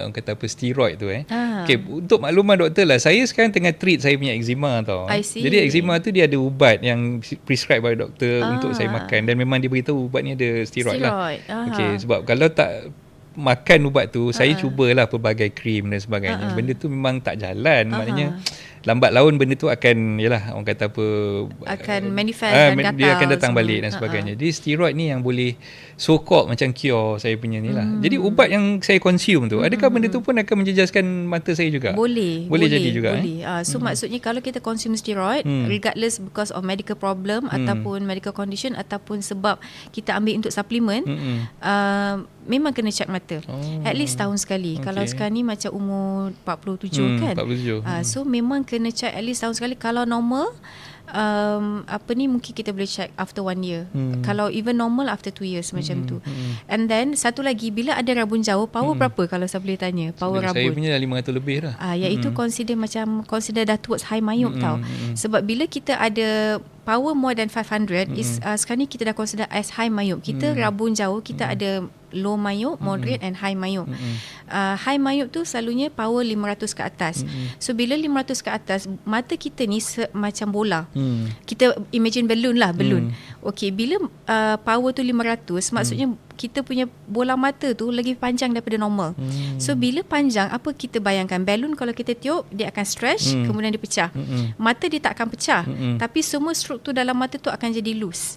orang kata steroid tu Okay, untuk makluman doktor lah, saya sekarang tengah treat saya punya eczema tau. Jadi eczema tu dia ada ubat yang prescribe oleh doktor untuk saya makan, dan memang dia beritahu ubat ni ada steroid lah. Okay, sebab kalau tak makan ubat tu, saya cubalah pelbagai krim dan sebagainya. Benda tu memang tak jalan. Maknanya lambat laun benda tu akan, yalah, orang kata akan manifest dan gatal. Dia akan datang balik dan sebagainya. Jadi steroid ni yang boleh so called macam cure saya punya ni lah. Jadi ubat yang saya consume tu, adakah benda tu pun akan menjejaskan mata saya juga? Boleh jadi juga. Boleh. So maksudnya kalau kita consume steroid, regardless because of medical problem ataupun medical condition, ataupun sebab kita ambil untuk suplemen, memang kena check mata. At least tahun sekali. Kalau sekarang ni macam umur 47 kan. 47. So memang kena check at least tahun sekali. Kalau normal, mungkin kita boleh check after 1 year. Kalau even normal after 2 years macam tu. And then satu lagi, bila ada rabun jauh, power berapa kalau saya boleh tanya? Power rabun. Saya punya dah 500 lebih dah. Iaitu consider dah towards high myop tau. Sebab bila kita ada power more than 500 sekarang ni kita dah consider as high myop. Kita rabun jauh, kita ada low myop, moderate and high myop. High myop tu selalunya power 500 ke atas. So bila 500 ke atas, mata kita ni macam bola. Kita imagine balloon. Okay, bila power tu 500, maksudnya kita punya bola mata tu lagi panjang daripada normal. So bila panjang, apa kita bayangkan? Balloon kalau kita tiup, dia akan stretch, kemudian dia pecah. Mata dia tak akan pecah, tapi semua struktur dalam mata tu akan jadi loose.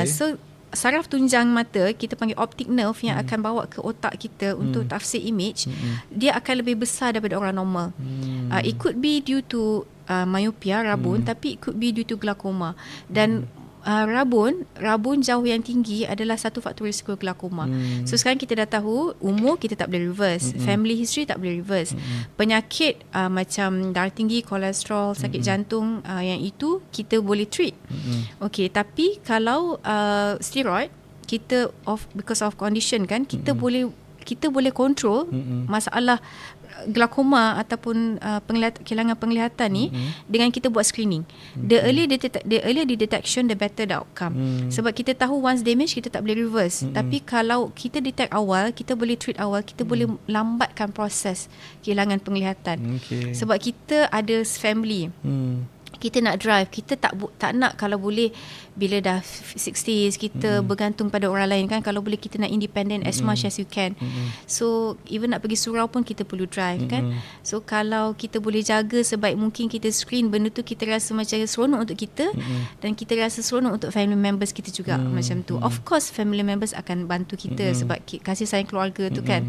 So saraf tunjang mata, kita panggil optic nerve, yang akan bawa ke otak kita untuk tafsir image, dia akan lebih besar daripada orang normal. It could be due to myopia, rabun, tapi it could be due to glaucoma. Dan rabun jauh yang tinggi adalah satu faktor risiko glaukoma. So sekarang kita dah tahu, umur kita tak boleh reverse, family history tak boleh reverse, penyakit macam darah tinggi, kolesterol, sakit jantung, yang itu kita boleh treat. Okay, tapi kalau steroid, kita because of condition kan, kita boleh control masalah glaukoma ataupun kehilangan penglihatan ni dengan kita buat screening. The earlier the detection, the better the outcome. Sebab kita tahu once damage, kita tak boleh reverse. Tapi kalau kita detect awal, kita boleh treat awal, kita boleh lambatkan proses kehilangan penglihatan. Sebab kita ada family. Kita nak drive, kita tak nak, kalau boleh bila dah 60s kita bergantung pada orang lain kan. Kalau boleh kita nak independent as much as you can. So even nak pergi surau pun kita perlu drive kan. So kalau kita boleh jaga sebaik mungkin, kita screen benda tu, kita rasa macam seronok untuk kita, dan kita rasa seronok untuk family members kita juga. Macam tu. Of course family members akan bantu kita sebab kasih sayang keluarga tu kan.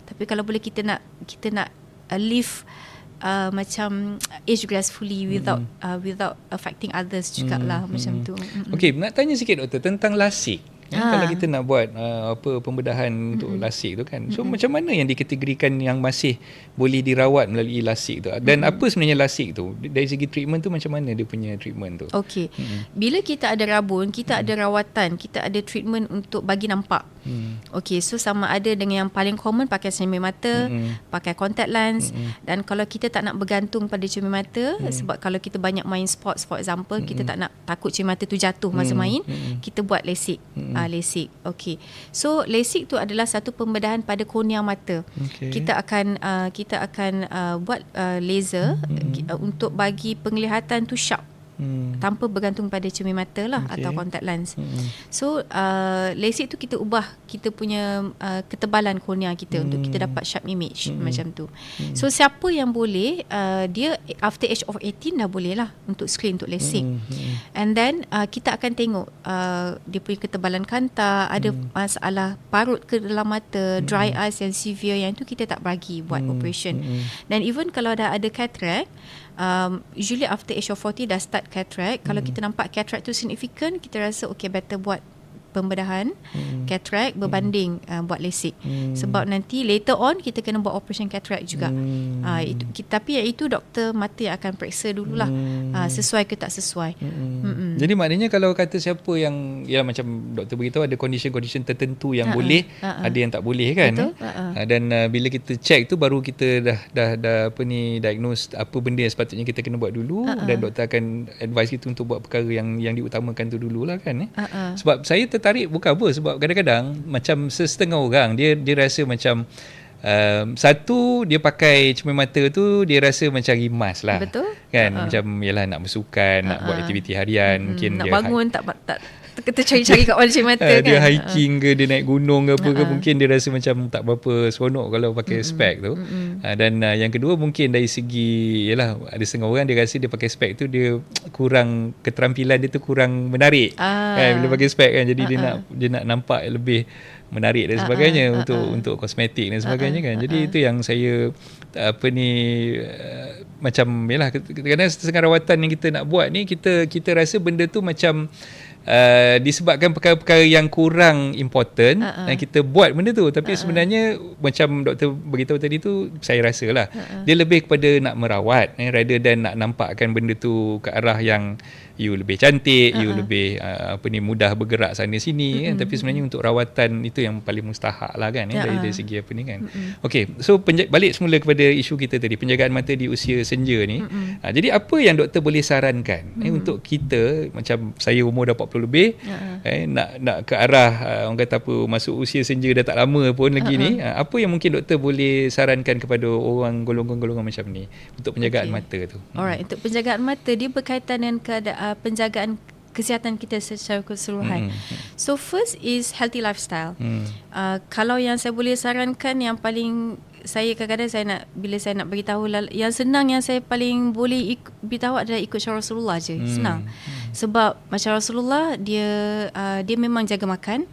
Tapi kalau boleh kita nak live macam age gracefully without affecting others jugalah. Macam tu. Okay, nak tanya sikit doktor tentang lasik. Kalau kita nak buat pembedahan untuk lasik tu kan, so macam mana yang dikategorikan yang masih boleh dirawat melalui lasik tu, dan apa sebenarnya lasik tu dari segi treatment tu, macam mana dia punya treatment tu? Okay, bila kita ada rabun, kita ada rawatan, kita ada treatment untuk bagi nampak. Okay, so sama ada dengan yang paling common, pakai cermin mata, pakai contact lens, dan kalau kita tak nak bergantung pada cermin mata, sebab kalau kita banyak main sports for example, kita tak nak takut cermin mata tu jatuh masa main, kita buat LASIK. LASIK. Okay. So LASIK tu adalah satu pembedahan pada kornea mata. Kita akan buat laser untuk bagi penglihatan tu sharp. Tanpa bergantung pada cermin mata lah, atau contact lens. So LASIK tu kita ubah kita punya ketebalan kornea kita untuk kita dapat sharp image macam tu. So siapa yang boleh, dia after age of 18 dah boleh lah untuk screen untuk LASIK. And then kita akan tengok dia punya ketebalan kanta, ada masalah parut ke dalam mata, dry eyes yang severe, yang tu kita tak bagi buat operation. Dan even kalau dah ada cataract, Usually after age of 40 dah start cataract. Kalau kita nampak cataract tu significant, kita rasa okay, better buat pembedahan cataract berbanding buat LASIK. Sebab nanti later on kita kena buat operation cataract juga. Tapi yang itu doktor mata yang akan periksa dululah sesuai ke tak sesuai. Jadi maknanya kalau kata siapa yang macam doktor beritahu ada condition tertentu yang boleh, ada yang tak boleh kan. Betul. Dan bila kita check tu baru kita dah diagnose apa benda yang sepatutnya kita kena buat dulu, dan doktor akan advise kita untuk buat perkara yang diutamakan tu dululah kan. Sebab saya tertarik bukan apa, sebab kadang-kadang macam setengah orang dia rasa macam satu, dia pakai cermin mata tu dia rasa macam rimas lah. Betul. Kan macam yalah nak bersukan, nak buat aktiviti harian, mungkin nak dia bangun tak kita cari-cari kat mana cermin mata kan. Dia hiking ke, dia naik gunung ke apa ke, mungkin dia rasa macam tak berapa seronok kalau pakai spek tu. Dan yang kedua mungkin dari segi yalah, ada setengah orang dia rasa dia pakai spek tu dia kurang, keterampilan dia tu kurang menarik kan bila pakai spek kan. Jadi dia nak nampak lebih menarik dan sebagainya untuk kosmetik dan sebagainya kan. Jadi itu yang saya macam yalah, kadang-kadang setengah rawatan yang kita nak buat ni kita rasa benda tu macam disebabkan perkara-perkara yang kurang important dan kita buat benda tu, tapi sebenarnya macam doktor beritahu tadi tu, saya rasalah dia lebih kepada nak merawat rather than nak nampakkan benda tu ke arah yang you lebih cantik, you lebih mudah bergerak sana sini kan. Tapi sebenarnya untuk rawatan itu yang paling mustahak lah kan dari segi apa ni kan. Okey, so balik semula kepada isu kita tadi, penjagaan mata di usia senja ni. Jadi apa yang doktor boleh sarankan untuk kita, macam saya umur dah 40 lebih, nak ke arah orang kata apa, masuk usia senja dah tak lama pun lagi ni, apa yang mungkin doktor boleh sarankan kepada orang golongan-golongan macam ni untuk penjagaan mata tu? Alright, untuk penjagaan mata dia berkaitan dengan penjagaan kesihatan kita secara keseluruhan. So first is healthy lifestyle. Kalau yang saya boleh sarankan, yang paling saya kadang-kadang bila saya nak beritahu, yang senang yang saya paling boleh beritahu adalah ikut cara Rasulullah je. Senang. Sebab macam Rasulullah, dia memang jaga makan.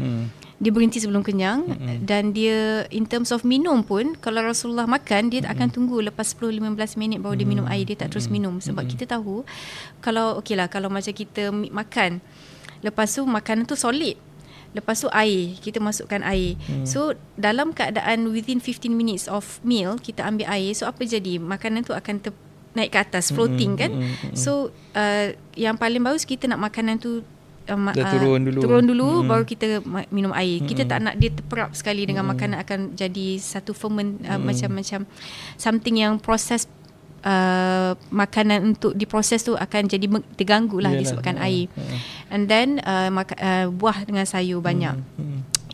Dia berhenti sebelum kenyang, dan dia in terms of minum pun, kalau Rasulullah makan, dia akan tunggu lepas 10-15 minit baru dia minum air, dia tak terus minum. Sebab kita tahu kalau macam kita makan, lepas tu makanan tu solid, lepas tu air, kita masukkan air. So dalam keadaan within 15 minutes of meal kita ambil air, so apa jadi? Makanan tu akan naik ke atas, floating kan. So yang paling bagus kita nak makanan tu turun dulu baru kita minum air. Kita tak nak dia terperap sekali dengan makanan, akan jadi satu ferment, macam something yang proses makanan untuk diproses tu akan jadi terganggu lah disebabkan air. And then buah dengan sayur banyak.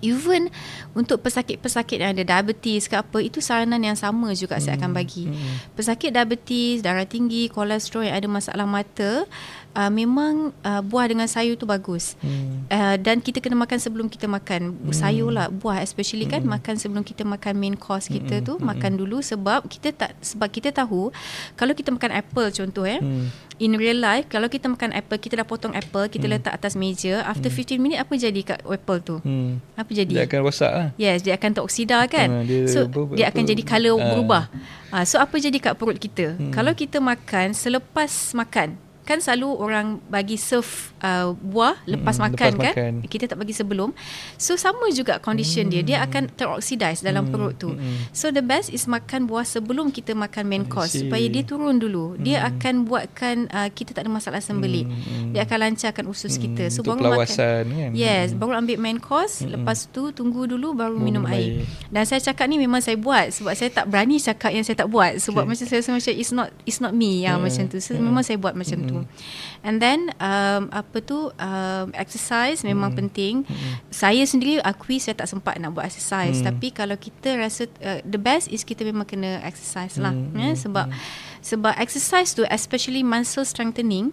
Even untuk pesakit-pesakit yang ada diabetes ke apa, itu saranan yang sama juga saya akan bagi. Pesakit diabetes, darah tinggi, kolesterol, yang ada masalah mata, memang buah dengan sayur tu bagus. Dan kita kena makan sebelum kita makan. Sayur lah, buah especially kan, makan sebelum kita makan main course kita tu, makan dulu. Sebab kita tahu kalau kita makan apple contoh in real life, kalau kita makan apple, kita dah potong apple, kita letak atas meja, after 15 minit apa jadi kat apple tu? Apa jadi? Dia akan rosak lah. Yes, dia akan teroksida kan. Dia akan jadi colour berubah. So apa jadi kat perut kita? Kalau kita makan selepas makan, kan selalu orang bagi serve buah lepas makan kan, kita tak bagi sebelum. So sama juga condition dia akan teroksidize dalam perut tu. So the best is makan buah sebelum kita makan main course, supaya dia turun dulu. Dia akan buatkan kita tak ada masalah sembelit. Dia akan lancarkan usus kita. So baru makan kan? Yes, baru ambil main course, lepas tu tunggu dulu baru minum air. Dan saya cakap ni memang saya buat, sebab saya tak berani cakap yang saya tak buat, sebab macam saya rasa macam it's not me yang macam tu. So memang saya buat macam tu. And then exercise memang penting. Saya sendiri akui saya tak sempat nak buat exercise, tapi kalau kita rasa the best is kita memang kena exercise lah. Sebab exercise tu, especially muscle strengthening,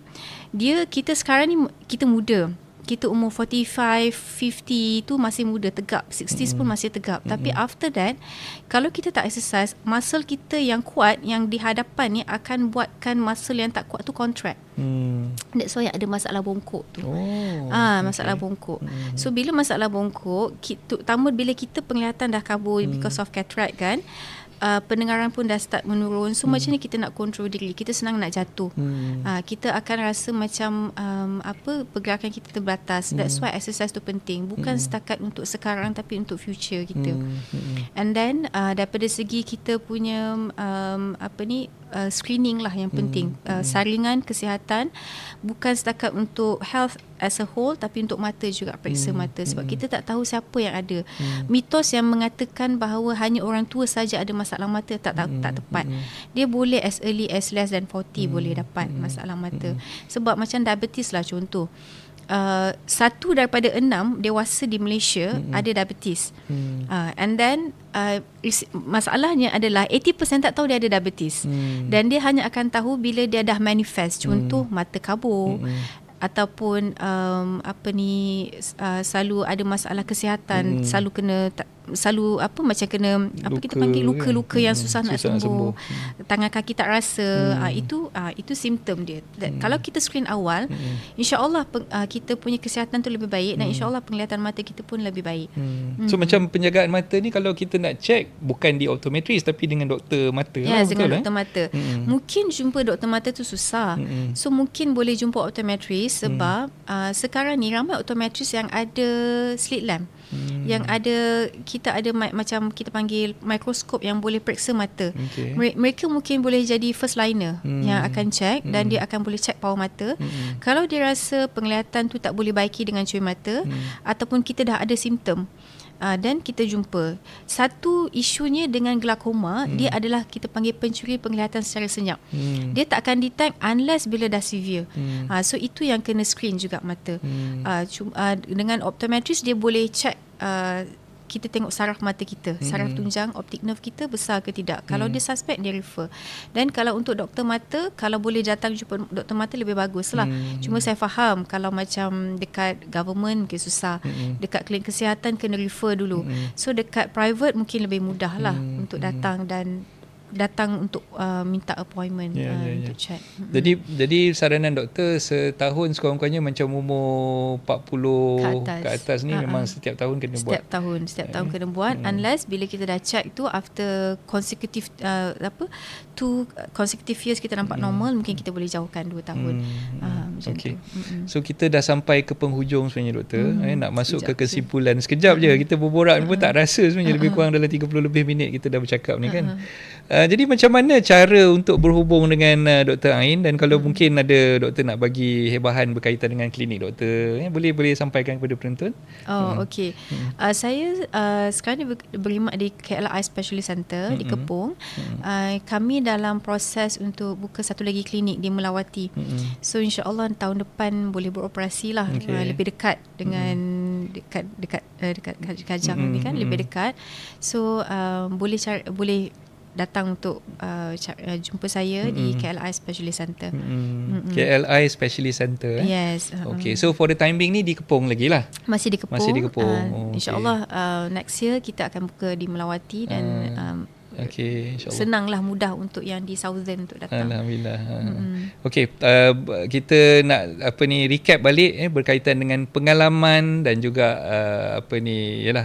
kita sekarang ni kita muda. Kita umur 45, 50 tu masih muda, tegap. 60s pun masih tegap. Tapi after that, kalau kita tak exercise, muscle kita yang kuat, yang di hadapan ni akan buatkan muscle yang tak kuat tu contract. That's why ada masalah bongkok tu. Masalah bongkok. So bila masalah bongkok, terutama bila kita penglihatan dah kabur because of cataract kan, pendengaran pun dah start menurun. So macam ni kita nak kontrol diri, kita senang nak jatuh. Kita akan rasa macam pergerakan kita terbatas. That's why exercise tu penting, bukan setakat untuk sekarang tapi untuk future kita. And then daripada segi kita punya screening lah yang penting. Saringan kesihatan bukan setakat untuk health as a whole tapi untuk mata juga, periksa mata, sebab kita tak tahu siapa yang ada. Mitos yang mengatakan bahawa hanya orang tua saja ada masalah mata tak tepat. Dia boleh as early as less than 40 boleh dapat masalah mata. Sebab macam diabetes lah contoh. 1 daripada 6 dewasa di Malaysia ada diabetes. And then masalahnya adalah 80% tak tahu dia ada diabetes. Dan dia hanya akan tahu bila dia dah manifest. Contoh mata kabur, ataupun selalu ada masalah kesihatan, selalu macam kena kita panggil luka-luka yang susah nak sembuh. Tangan kaki tak rasa. Itu simptom dia. Kalau kita screen awal, insya-Allah kita punya kesihatan tu lebih baik, dan insya-Allah penglihatan mata kita pun lebih baik. So macam penjagaan mata ni, kalau kita nak check bukan di optometris tapi dengan doktor mata lah, dengan doktor mata. Mungkin jumpa doktor mata tu susah. So mungkin boleh jumpa optometris, sebab sekarang ni ramai optometris yang ada slit lamp. Yang ada, kita ada macam kita panggil mikroskop yang boleh periksa mata. Mereka mungkin boleh jadi first liner yang akan check, dan dia akan boleh check power mata. Kalau dia rasa penglihatan tu tak boleh baiki dengan cermin mata, ataupun kita dah ada simptom, dan kita jumpa. Satu isunya dengan glaukoma, dia adalah kita panggil pencuri penglihatan secara senyap. Dia tak akan detect unless bila dah severe. So itu yang kena screen juga mata. Dengan optometris dia boleh check, kita tengok saraf mata kita, saraf tunjang optic nerve kita besar ke tidak. Kalau dia suspect, dia refer. Dan kalau untuk doktor mata, kalau boleh datang jumpa doktor mata lebih bagus lah. Cuma saya faham kalau macam dekat government mungkin susah, dekat klinik kesihatan kena refer dulu. So dekat private mungkin lebih mudah lah untuk datang untuk minta appointment untuk check. Jadi saranan doktor setahun sekurang-kurangnya macam umur 40 ke atas ni memang setiap tahun kena buat. Setiap tahun kena buat, unless bila kita dah check tu after consecutive 2 consecutive years kita nampak normal, mungkin kita boleh jauhkan 2 tahun. Macam tu. So kita dah sampai ke penghujung sebenarnya doktor. Nak masuk ke kesimpulan. Sekejap je kita berborak pun tak rasa sebenarnya, lebih kurang dalam 30 lebih minit kita dah bercakap ni kan. Jadi macam mana cara untuk berhubung dengan Dr. Ain, dan kalau mungkin ada doktor nak bagi hebahan berkaitan dengan klinik doktor, boleh sampaikan kepada penonton? Okey. Saya sekarang ni berkhidmat di KL Eye Specialist Center di Kepung. Kami dalam proses untuk buka satu lagi klinik di Melawati. So insya-Allah tahun depan boleh beroperasi lah. Lebih dekat dengan dekat Kajang ni kan, lebih dekat. So boleh datang untuk jumpa saya di KLI Specialist Center. KLI Specialist Center. Yes. Okay, so for the time being ni di Kepung lagi lah? Masih di Kepung. Okay. InsyaAllah next year kita akan buka di Melawati, dan okay, insyaAllah. senanglah, mudah untuk yang di Southern untuk datang. Alhamdulillah. Okay, kita nak recap balik berkaitan dengan pengalaman dan juga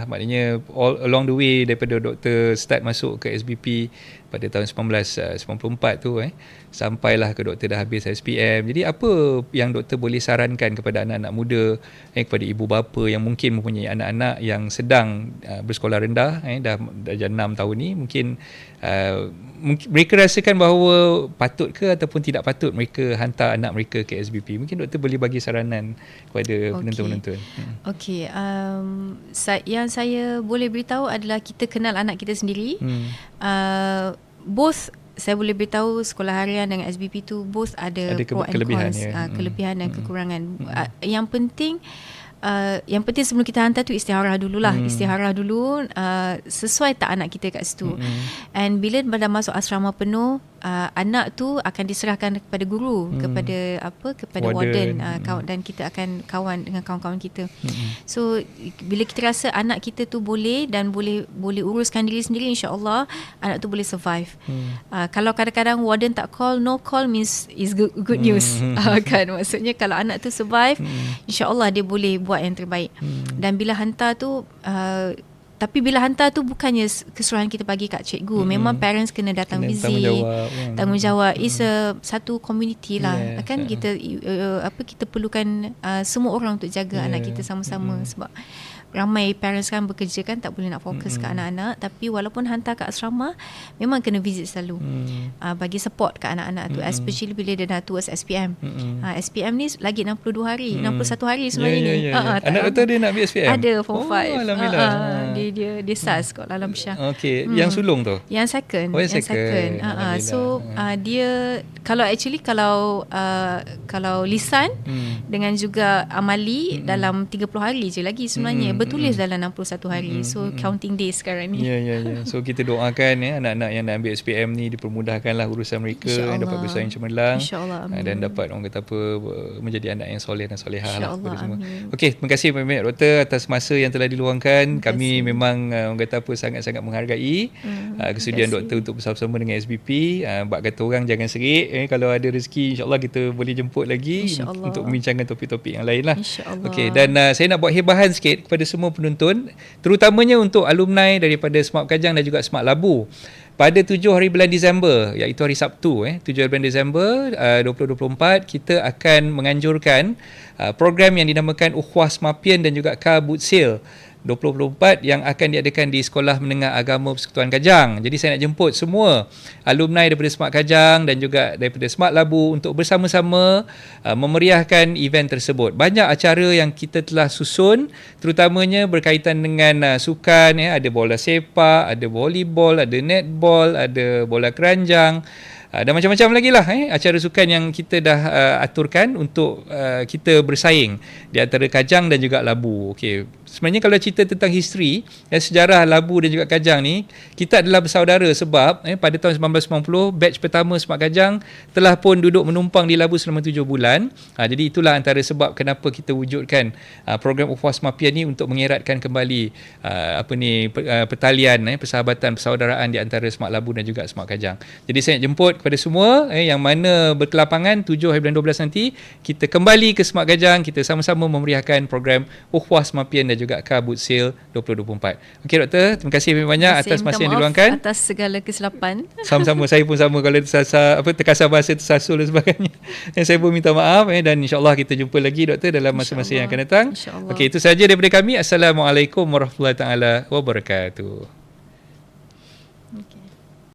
maknanya all along the way daripada doktor start masuk ke SBP pada tahun 1994 tu sampailah ke doktor dah habis SPM. Jadi apa yang doktor boleh sarankan kepada anak-anak muda, kepada ibu bapa yang mungkin mempunyai anak-anak yang sedang bersekolah rendah, dah 6 tahun ni, mungkin mereka rasakan bahawa patut ke ataupun tidak patut mereka hantar anak mereka ke SBP. Mungkin doktor boleh bagi saranan kepada penonton-penonton. Okey, yang saya boleh beritahu adalah kita kenal anak kita sendiri. Both saya boleh beritahu sekolah harian dengan SBP tu both ada pro and cons, kelebihan dan kekurangan. Yang penting sebelum kita hantar tu istiharah dululah. Istiharah dulu, sesuai tak anak kita kat situ. And bila dah masuk asrama penuh, anak tu akan diserahkan kepada guru, kepada warden, dan kita akan kawan dengan kawan-kawan kita. So bila kita rasa anak kita tu boleh dan boleh uruskan diri sendiri, insya-Allah anak tu boleh survive. Kalau kadang-kadang warden tak call, no call means is good news. Kan, maksudnya kalau anak tu survive, insya-Allah dia boleh buat yang terbaik. Dan bila hantar tu Tapi bila hantar tu bukannya keseluruhan kita bagi kat cikgu. Memang parents kena datang visit. Tanggungjawab. It's satu community lah. Kan kita kita perlukan semua orang untuk jaga anak kita sama-sama. Sebab ramai parents kan bekerja kan, tak boleh nak fokus ke anak-anak. Tapi walaupun hantar kat asrama, memang kena visit selalu. Bagi support kat anak-anak tu, especially bila dia dah towards SPM. SPM ni lagi 62 hari, 61 hari sebenarnya ni. Anak doktor dia nak ambil SPM? Ada form 5. Alhamdulillah. Dia SAS kot dalam Syah. Okey, yang sulung tu? Yang second. Yang second. So dia kalau lisan dengan juga amali dalam 30 hari je lagi sebenarnya. Bertulis dalam 61 hari. So counting days sekarang ni. Ya. So kita doakan anak-anak yang nak ambil SPM ni dipermudahkanlah urusan mereka, dapat bersaing cemerlang dan dapat orang kata apa, menjadi anak yang soleh dan solehah lah kepada semua. Okey, terima kasih banyak doktor atas masa yang telah diluangkan. Kami memang orang kata apa sangat-sangat menghargai kesudian doktor untuk bersama-sama dengan SBP. Bak kata orang jangan serik, kalau ada rezeki insya-Allah kita boleh jemput lagi untuk membincangkan topik-topik yang lain lah. Okey, dan saya nak buat hebahan sikit kepada semua penonton, terutamanya untuk alumni daripada Smart Kajang dan juga Smart Labu. Pada 7 hari bulan Disember, iaitu hari Sabtu 7 hari bulan Disember 2024, kita akan menganjurkan program yang dinamakan Ukhuwah Semapian dan juga Car Boot Sale 2024 yang akan diadakan di Sekolah Menengah Agama Persekutuan Kajang. Jadi saya nak jemput semua alumni daripada Smart Kajang dan juga daripada Smart Labu untuk bersama-sama memeriahkan event tersebut. Banyak acara yang kita telah susun, terutamanya berkaitan dengan sukan, ada bola sepak, ada volleyball, ada netball, ada bola keranjang, dan macam-macam lagi lah acara sukan yang kita dah aturkan untuk kita bersaing di antara Kajang dan juga Labu. Okey, sebenarnya kalau cerita tentang history dan sejarah Labu dan juga Kajang ni, kita adalah bersaudara sebab pada tahun 1990 batch pertama Smart Kajang telah pun duduk menumpang di Labu selama 7 bulan. Jadi itulah antara sebab kenapa kita wujudkan program Ukhuwah Semapian ni untuk mengeratkan kembali pertalian persahabatan persaudaraan di antara Smart Labu dan juga Smart Kajang. Jadi saya nak jemput kepada semua yang mana berkelapangan 7 hari bulan 12 nanti, kita kembali ke Smart Kajang, kita sama-sama memeriahkan program Ukhuwah Semapian dan juga Car Boot Sale 2024. Okey doktor, terima kasih banyak atas masa yang diluangkan. Atas segala kesilapan. Sama-sama, saya pun sama kalau terkasar bahasa, tersasul dan sebagainya. Saya pun minta maaf dan insya-Allah kita jumpa lagi doktor dalam masa-masa yang akan datang. Okey, itu sahaja daripada kami. Assalamualaikum warahmatullahi taala wabarakatuh.